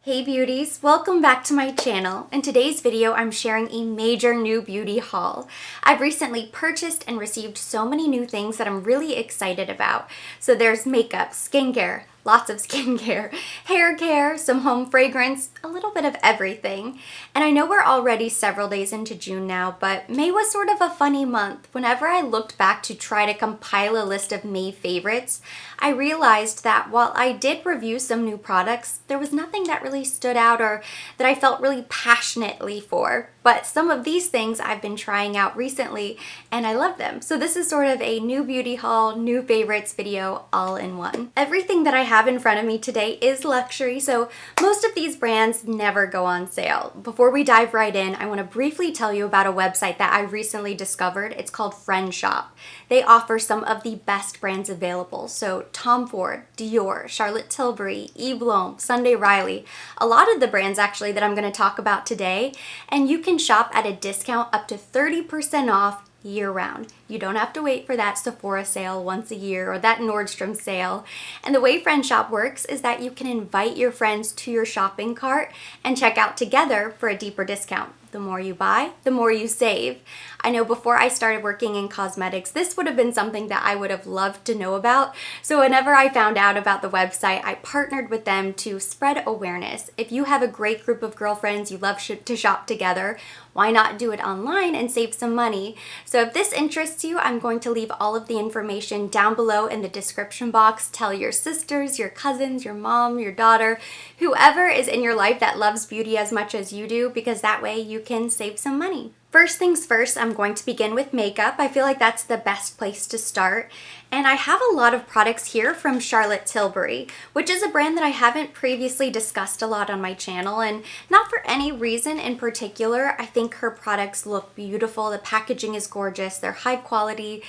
Hey beauties, welcome back to my channel. In today's video, I'm sharing a major new beauty haul. I've recently purchased and received so many new things that I'm really excited about. So there's makeup, skincare, lots of skincare, hair care, some home fragrance, a little bit of everything. And I know we're already several days into June now, but May was sort of a funny month. Whenever I looked back to try to compile a list of May favorites, I realized that while I did review some new products, there was nothing that really stood out or that I felt really passionately for. But some of these things I've been trying out recently and I love them. So this is sort of a new beauty haul, new favorites video all in one. Everything that I have in front of me today is luxury, so most of these brands never go on sale. Before we dive right in, I want to briefly tell you about a website that I recently discovered. It's called Friend Shop. They offer some of the best brands available. So Tom Ford, Dior, Charlotte Tilbury, Eve Lom, Sunday Riley, a lot of the brands actually that I'm going to talk about today, and you can shop at a discount up to 30% off year-round. You don't have to wait for that Sephora sale once a year or that Nordstrom sale. And the way Friend Shop works is that you can invite your friends to your shopping cart and check out together for a deeper discount. The more you buy, the more you save. I know before I started working in cosmetics, this would have been something that I would have loved to know about. So whenever I found out about the website, I partnered with them to spread awareness. If you have a great group of girlfriends you love to shop together, why not do it online and save some money? So if this interests you, I'm going to leave all of the information down below in the description box. Tell your sisters, your cousins, your mom, your daughter, whoever is in your life that loves beauty as much as you do, because that way you can save some money. First things first, I'm going to begin with makeup. I feel like that's the best place to start. And I have a lot of products here from Charlotte Tilbury, which is a brand that I haven't previously discussed a lot on my channel, and not for any reason in particular. I think her products look beautiful. The packaging is gorgeous. They're high quality.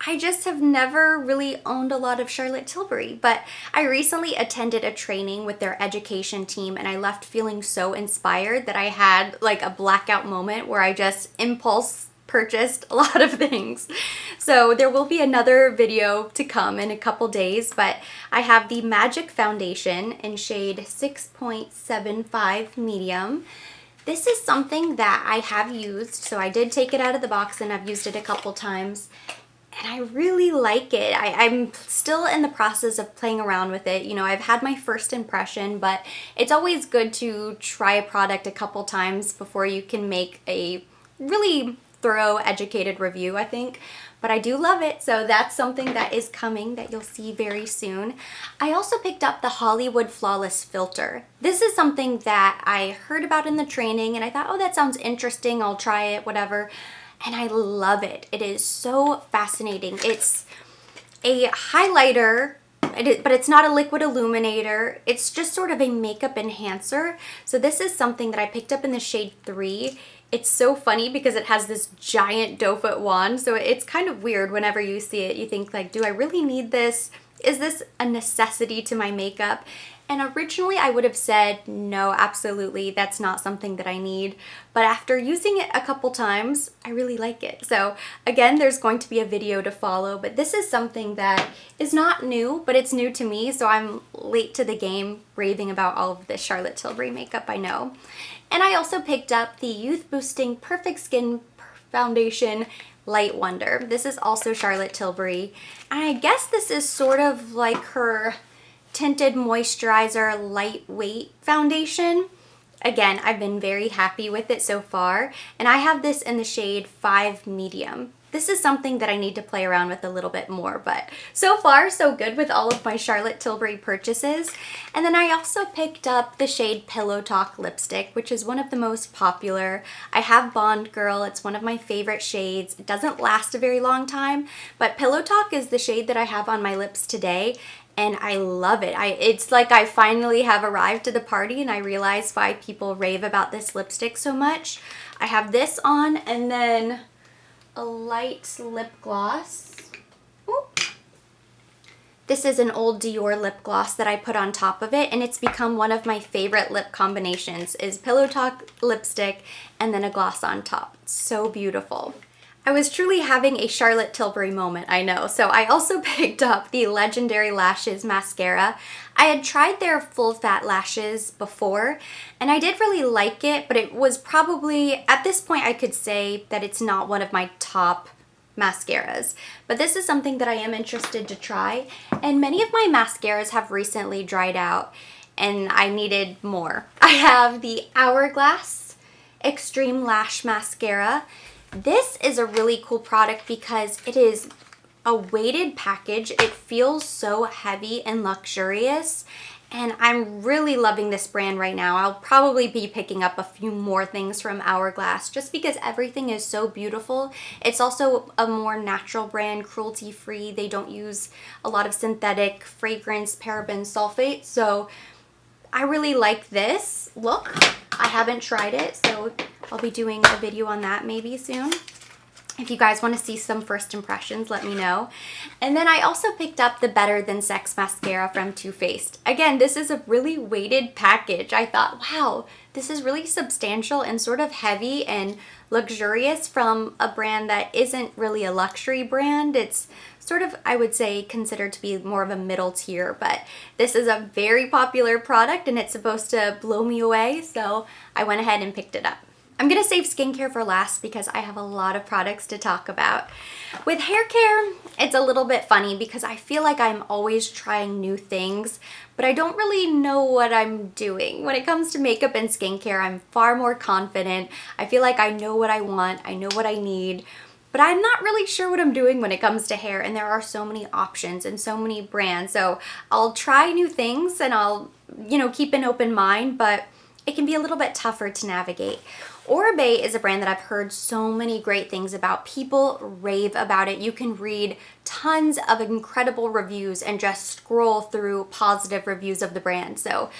I just have never really owned a lot of Charlotte Tilbury, but I recently attended a training with their education team and I left feeling so inspired that I had like a blackout moment where I just impulse purchased a lot of things. So there will be another video to come in a couple days, but I have the Magic Foundation in shade 6.75 medium. This is something that I have used, so I did take it out of the box and I've used it a couple times. And I really like it. I'm still in the process of playing around with it. You know, I've had my first impression, but it's always good to try a product a couple times before you can make a really thorough, educated review, I think. But I do love it, so that's something that is coming that you'll see very soon. I also picked up the Hollywood Flawless Filter. This is something that I heard about in the training and I thought, oh, that sounds interesting, I'll try it, whatever. And I love it. It is so fascinating. It's a highlighter, but it's not a liquid illuminator. It's just sort of a makeup enhancer. So this is something that I picked up in the shade 3. It's so funny because it has this giant doe foot wand. So it's kind of weird whenever you see it. You think like, do I really need this? Is this a necessity to my makeup? And originally I would have said, no, absolutely, that's not something that I need. But after using it a couple times, I really like it. So again, there's going to be a video to follow, but this is something that is not new, but it's new to me. So I'm late to the game raving about all of this Charlotte Tilbury makeup, I know. And I also picked up the Youth Boosting Perfect Skin Foundation Light Wonder. This is also Charlotte Tilbury. And I guess this is sort of like her tinted moisturizer lightweight foundation. Again, I've been very happy with it so far, and I have this in the shade 5 medium. This is something that I need to play around with a little bit more, but so far so good with all of my Charlotte Tilbury purchases. And then I also picked up the shade Pillow Talk lipstick, which is one of the most popular. I have Bond Girl. It's one of my favorite shades. It doesn't last a very long time, but Pillow Talk is the shade that I have on my lips today. And I love it. It's like I finally have arrived to the party and I realized why people rave about this lipstick so much. I have this on and then a light lip gloss. Ooh. This is an old Dior lip gloss that I put on top of it, and it's become one of my favorite lip combinations is Pillow Talk lipstick and then a gloss on top. It's so beautiful. I was truly having a Charlotte Tilbury moment, I know. So I also picked up the Legendary Lashes mascara. I had tried their full fat lashes before and I did really like it, but it was probably, at this point I could say that it's not one of my top mascaras. But this is something that I am interested to try, and many of my mascaras have recently dried out and I needed more. I have the Hourglass Extreme Lash Mascara. This is a really cool product because it is a weighted package. It feels so heavy and luxurious, and I'm really loving this brand right now. I'll probably be picking up a few more things from Hourglass just because everything is so beautiful. It's also a more natural brand, cruelty-free. They don't use a lot of synthetic fragrance, parabens, sulfates, so I really like this look. I haven't tried it, so I'll be doing a video on that maybe soon. If you guys want to see some first impressions, let me know. And then I also picked up the Better Than Sex mascara from Too Faced. Again, this is a really weighted package. I thought, wow, this is really substantial and sort of heavy and luxurious from a brand that isn't really a luxury brand. It's sort of, I would say, considered to be more of a middle tier, but this is a very popular product and it's supposed to blow me away, so I went ahead and picked it up. I'm gonna save skincare for last because I have a lot of products to talk about. With hair care, it's a little bit funny because I feel like I'm always trying new things, but I don't really know what I'm doing. When it comes to makeup and skincare, I'm far more confident. I feel like I know what I want, I know what I need, but I'm not really sure what I'm doing when it comes to hair, and there are so many options and so many brands. So I'll try new things and I'll, keep an open mind, but it can be a little bit tougher to navigate. Oribe is a brand that I've heard so many great things about. People rave about it. You can read tons of incredible reviews and just scroll through positive reviews of the brand. So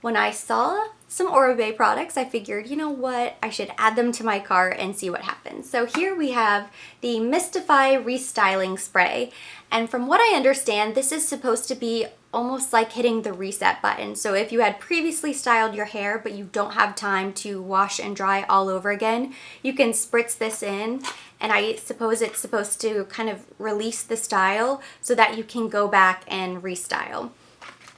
when I saw some Oribe products, I figured, you know what, I should add them to my cart and see what happens. So here we have the Mystify Restyling Spray. And from what I understand, this is supposed to be almost like hitting the reset button. So if you had previously styled your hair, but you don't have time to wash and dry all over again, you can spritz this in, and I suppose it's supposed to kind of release the style so that you can go back and restyle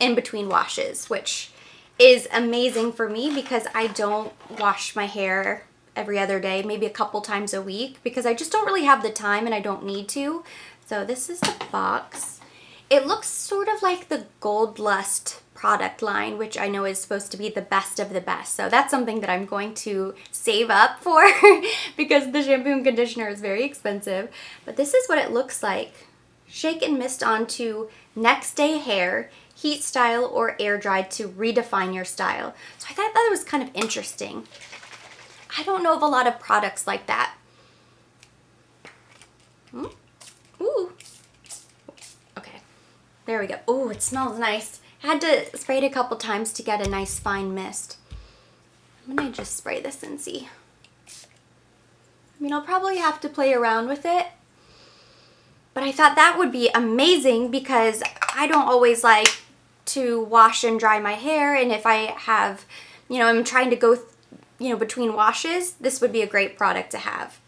in between washes, which is amazing for me because I don't wash my hair every other day, maybe a couple times a week, because I just don't really have the time and I don't need to. So this is the box. It looks sort of like the Gold Lust product line, which I know is supposed to be the best of the best. So that's something that I'm going to save up for because the shampoo and conditioner is very expensive. But this is what it looks like. Shake and mist onto next day hair, heat style or air dried to redefine your style. So I thought that was kind of interesting. I don't know of a lot of products like that. Ooh. Okay, there we go. Ooh, it smells nice. I had to spray it a couple times to get a nice fine mist. I'm gonna just spray this and see. I mean, I'll probably have to play around with it, but I thought that would be amazing because I don't always like to wash and dry my hair, and if I have, I'm trying to go, between washes, this would be a great product to have.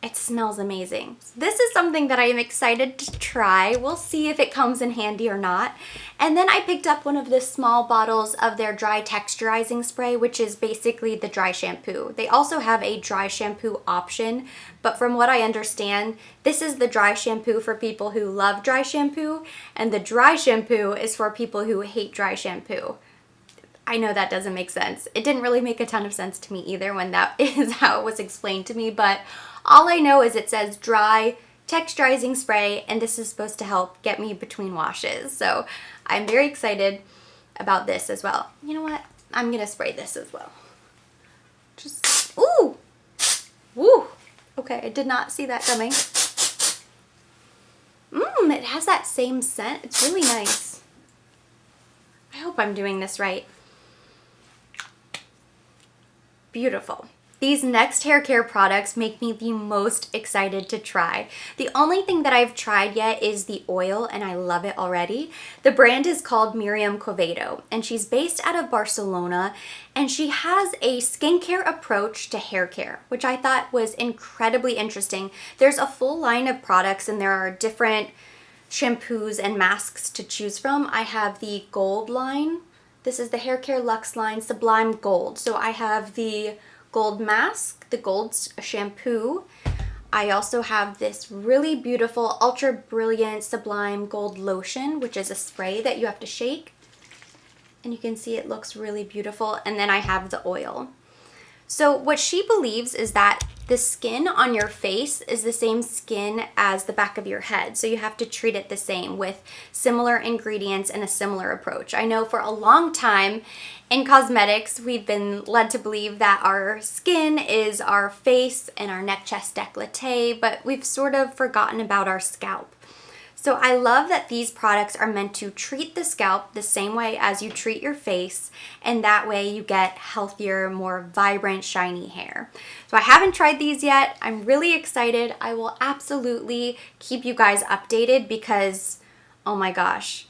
It smells amazing. This is something that I am excited to try. We'll see if it comes in handy or not. And then I picked up one of the small bottles of their dry texturizing spray, which is basically the dry shampoo. They also have a dry shampoo option, but from what I understand, this is the dry shampoo for people who love dry shampoo, and the dry shampoo is for people who hate dry shampoo. I know that doesn't make sense. It didn't really make a ton of sense to me either when that is how it was explained to me, but all I know is it says dry texturizing spray, and this is supposed to help get me between washes. So I'm very excited about this as well. You know what? I'm gonna spray this as well. Just, ooh, woo. Okay, I did not see that coming. It has that same scent. It's really nice. I hope I'm doing this right. Beautiful. These next hair care products make me the most excited to try. The only thing that I've tried yet is the oil, and I love it already. The brand is called Miriam Covedo, and she's based out of Barcelona, and she has a skincare approach to hair care, which I thought was incredibly interesting. There's a full line of products, and there are different shampoos and masks to choose from. I have the Gold line. This is the Hair Care Luxe line, Sublime Gold. So I have the Gold mask, the Gold shampoo. I also have this really beautiful Ultra Brilliant Sublime Gold lotion, which is a spray that you have to shake. And you can see it looks really beautiful. And then I have the oil. So what she believes is that the skin on your face is the same skin as the back of your head. So you have to treat it the same with similar ingredients and a similar approach. I know for a long time in cosmetics, we've been led to believe that our skin is our face and our neck, chest, décolleté, but we've sort of forgotten about our scalp. So I love that these products are meant to treat the scalp the same way as you treat your face, and that way you get healthier, more vibrant, shiny hair. So I haven't tried these yet. I'm really excited. I will absolutely keep you guys updated because, oh my gosh,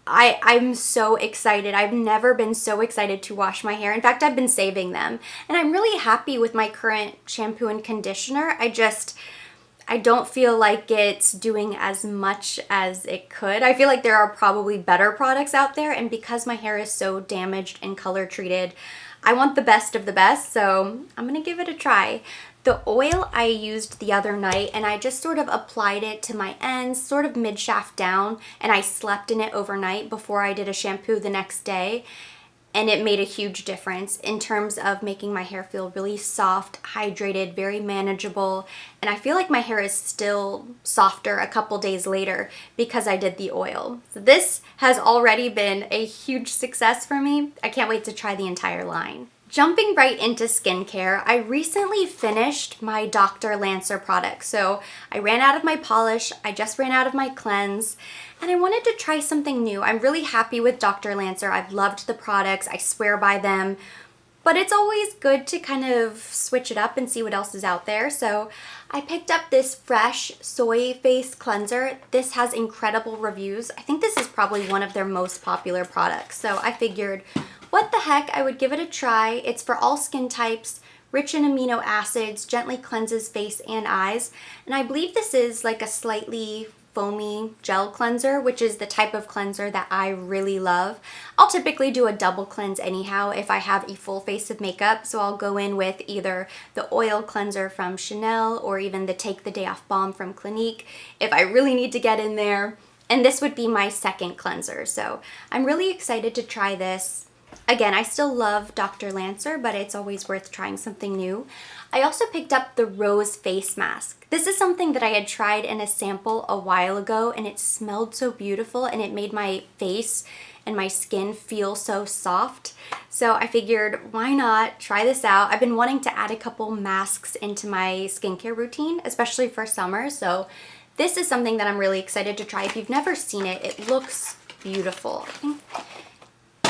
I'm so excited. I've never been so excited to wash my hair. In fact, I've been saving them. And I'm really happy with my current shampoo and conditioner. I don't feel like it's doing as much as it could. I feel like there are probably better products out there, and because my hair is so damaged and color treated, I want the best of the best, so I'm gonna give it a try. The oil I used the other night, and I just sort of applied it to my ends, sort of mid-shaft down, and I slept in it overnight before I did a shampoo the next day. And it made a huge difference in terms of making my hair feel really soft, hydrated, very manageable. And I feel like my hair is still softer a couple days later because I did the oil. So this has already been a huge success for me. I can't wait to try the entire line. Jumping right into skincare, I recently finished my Dr. Lancer product. So I ran out of my polish, I just ran out of my cleanse, and I wanted to try something new. I'm really happy with Dr. Lancer. I've loved the products, I swear by them, but it's always good to kind of switch it up and see what else is out there. So I picked up this Fresh Soy Face Cleanser. This has incredible reviews. I think this is probably one of their most popular products. So I figured, what the heck, I would give it a try. It's for all skin types, rich in amino acids, gently cleanses face and eyes. And I believe this is like a slightly foamy gel cleanser, which is the type of cleanser that I really love. I'll typically do a double cleanse anyhow if I have a full face of makeup. So I'll go in with either the oil cleanser from Chanel or even the Take the Day Off Balm from Clinique if I really need to get in there. And this would be my second cleanser. So I'm really excited to try this. Again, I still love Dr. Lancer, but it's always worth trying something new. I also picked up the Rose Face Mask. This is something that I had tried in a sample a while ago, and it smelled so beautiful, and it made my face and my skin feel so soft. So I figured, why not try this out? I've been wanting to add a couple masks into my skincare routine, especially for summer. So this is something that I'm really excited to try. If you've never seen it, it looks beautiful.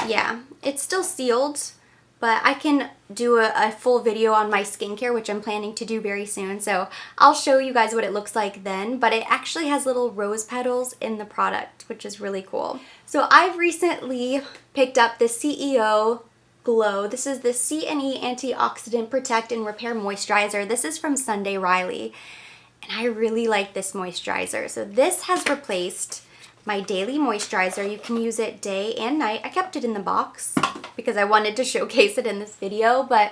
Yeah, it's still sealed, but I can do a full video on my skincare, which I'm planning to do very soon. So I'll show you guys what it looks like then, but it actually has little rose petals in the product, which is really cool. So I've recently picked up the CEO Glow. This is the C&E Antioxidant Protect and Repair Moisturizer. This is from Sunday Riley, and I really like this moisturizer. So this has replaced my daily moisturizer. You can use it day and night. I kept it in the box because I wanted to showcase it in this video, but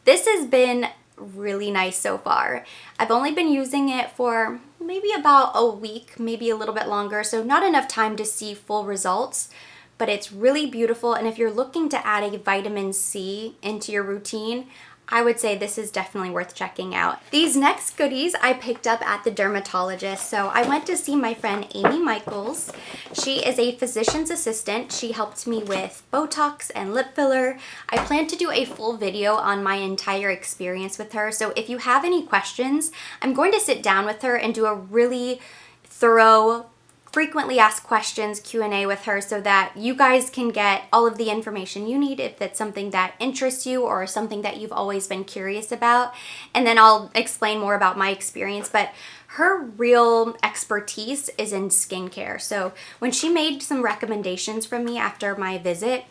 this has been really nice so far. I've only been using it for maybe about a week, maybe a little bit longer, so not enough time to see full results, but it's really beautiful. And if you're looking to add a vitamin C into your routine, I would say this is definitely worth checking out. These next goodies I picked up at the Dermatologist. So I went to see my friend Amy Michaels. She is a physician's assistant. She helped me with Botox and lip filler. I plan to do a full video on my entire experience with her. So if you have any questions, I'm going to sit down with her and do a really thorough frequently asked questions Q&A with her so that you guys can get all of the information you need if it's something that interests you or something that you've always been curious about. And then I'll explain more about my experience, but her real expertise is in skincare. So when she made some recommendations from me after my visit,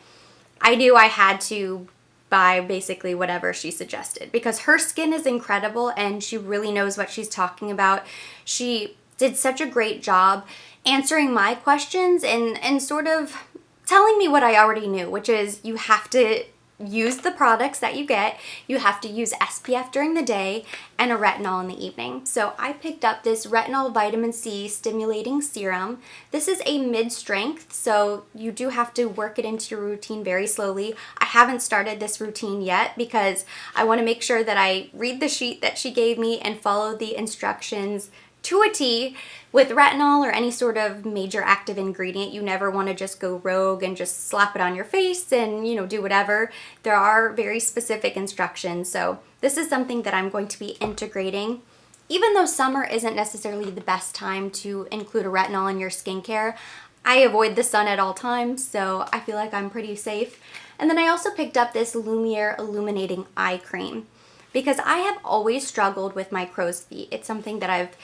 I knew I had to buy basically whatever she suggested because her skin is incredible and she really knows what she's talking about. She did such a great job answering my questions and sort of telling me what I already knew, which is you have to use the products that you get, you have to use SPF during the day and a retinol in the evening. So I picked up this retinol vitamin C stimulating serum. This is a mid-strength, so you do have to work it into your routine very slowly. I haven't started this routine yet because I want to make sure that I read the sheet that she gave me and follow the instructions to a T. With retinol or any sort of major active ingredient, you never want to just go rogue and just slap it on your face and, do whatever. There are very specific instructions. So this is something that I'm going to be integrating. Even though summer isn't necessarily the best time to include a retinol in your skincare, I avoid the sun at all times, so I feel like I'm pretty safe. And then I also picked up this Lumiere Illuminating Eye Cream because I have always struggled with my crow's feet. It's something that I've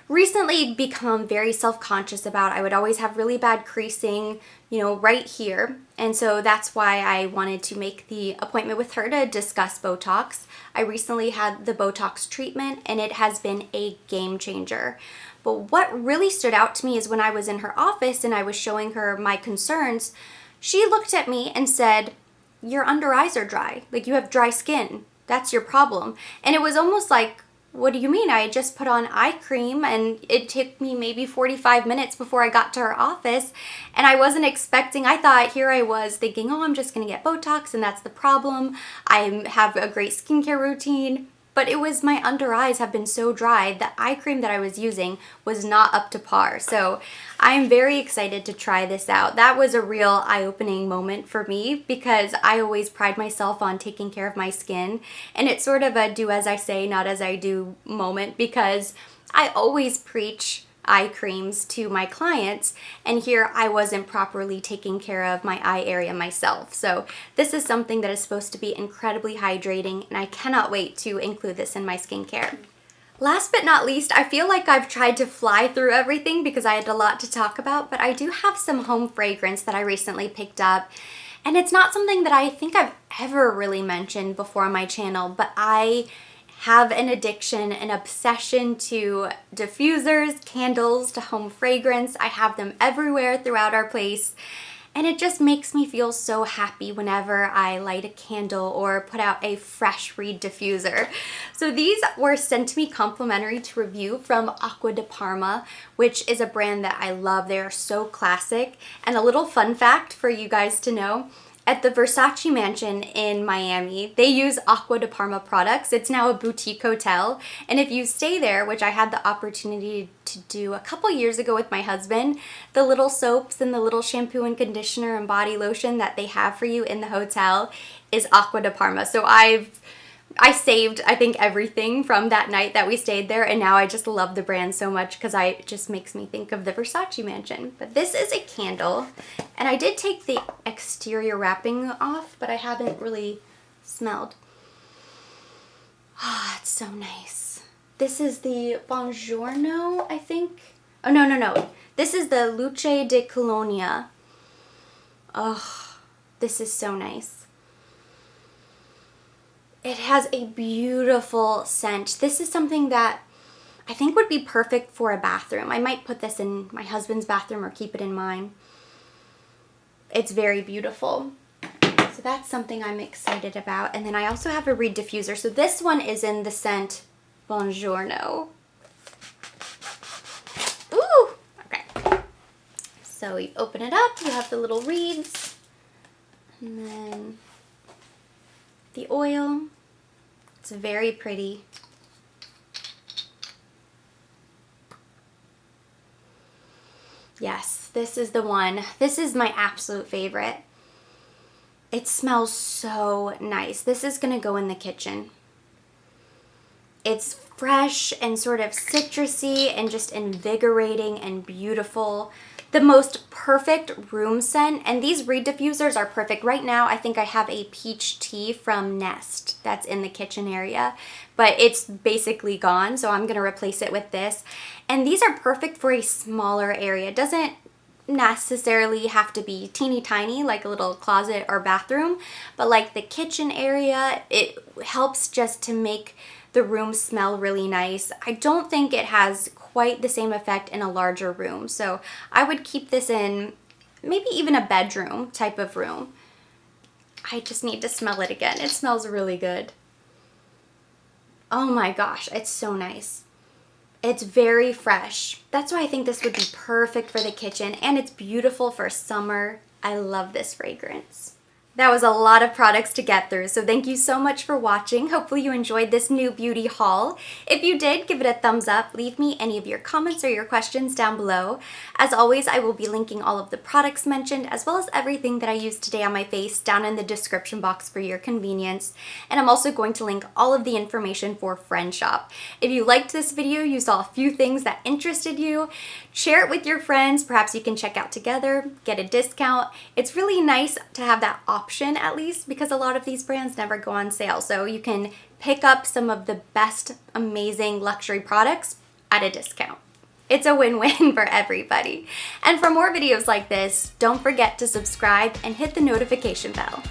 recently become very self-conscious about. I would always have really bad creasing, right here. And so that's why I wanted to make the appointment with her to discuss Botox. I recently had the Botox treatment and it has been a game changer. But what really stood out to me is when I was in her office and I was showing her my concerns, she looked at me and said, "Your under eyes are dry. Like, you have dry skin. That's your problem." And it was almost like, what do you mean? I just put on eye cream and it took me maybe 45 minutes before I got to her office. And I wasn't expecting, I thought here I was thinking, oh, I'm just gonna get Botox and that's the problem. I have a great skincare routine. But it was my under eyes have been so dry, the eye cream that I was using was not up to par. So I'm very excited to try this out. That was a real eye-opening moment for me because I always pride myself on taking care of my skin. And it's sort of a do as I say, not as I do moment because I always preach eye creams to my clients, and here I wasn't properly taking care of my eye area myself. So this is something that is supposed to be incredibly hydrating, and I cannot wait to include this in my skincare. Last but not least, I feel like I've tried to fly through everything because I had a lot to talk about, but I do have some home fragrance that I recently picked up. And it's not something that I think I've ever really mentioned before on my channel, but I have an addiction, an obsession to diffusers, candles, to home fragrance. I have them everywhere throughout our place. And it just makes me feel so happy whenever I light a candle or put out a fresh reed diffuser. So these were sent to me complimentary to review from Acqua di Parma, which is a brand that I love. They are so classic. And a little fun fact for you guys to know, at the Versace mansion in Miami, they use Acqua di Parma products. It's now a boutique hotel. And if you stay there, which I had the opportunity to do a couple years ago with my husband, the little soaps and the little shampoo and conditioner and body lotion that they have for you in the hotel is Acqua di Parma. So I saved, I think, everything from that night that we stayed there, and now I just love the brand so much because it just makes me think of the Versace mansion. But this is a candle, and I did take the exterior wrapping off, but I haven't really smelled. Ah, it's so nice. This is the Buongiorno, I think. Oh, no. This is the Luce di Colonia. Oh, this is so nice. It has a beautiful scent. This is something that I think would be perfect for a bathroom. I might put this in my husband's bathroom or keep it in mine. It's very beautiful. So that's something I'm excited about. And then I also have a reed diffuser. So this one is in the scent Buongiorno. Ooh, okay. So you open it up, you have the little reeds, and then the oil. It's very pretty. Yes, this is the one. This is my absolute favorite. It smells so nice. This is gonna go in the kitchen. It's fresh and sort of citrusy and just invigorating and beautiful. The most perfect room scent, and these reed diffusers are perfect. Right now, I think I have a peach tea from Nest that's in the kitchen area, but it's basically gone, so I'm gonna replace it with this. And these are perfect for a smaller area. It doesn't necessarily have to be teeny tiny like a little closet or bathroom, but like the kitchen area, it helps just to make the room smell really nice. I don't think it has quite the same effect in a larger room, so I would keep this in maybe even a bedroom type of room. I just need to smell it again. It smells really good. Oh my gosh, it's so nice. It's very fresh. That's why I think this would be perfect for the kitchen, and it's beautiful for summer. I love this fragrance. That was a lot of products to get through, so thank you so much for watching. Hopefully you enjoyed this new beauty haul. If you did, give it a thumbs up. Leave me any of your comments or your questions down below. As always, I will be linking all of the products mentioned as well as everything that I used today on my face down in the description box for your convenience. And I'm also going to link all of the information for Friendshop. If you liked this video, you saw a few things that interested you, share it with your friends. Perhaps you can check out together, get a discount. It's really nice to have that option at least, because a lot of these brands never go on sale. So you can pick up some of the best, amazing luxury products at a discount. It's a win-win for everybody. And for more videos like this, don't forget to subscribe and hit the notification bell.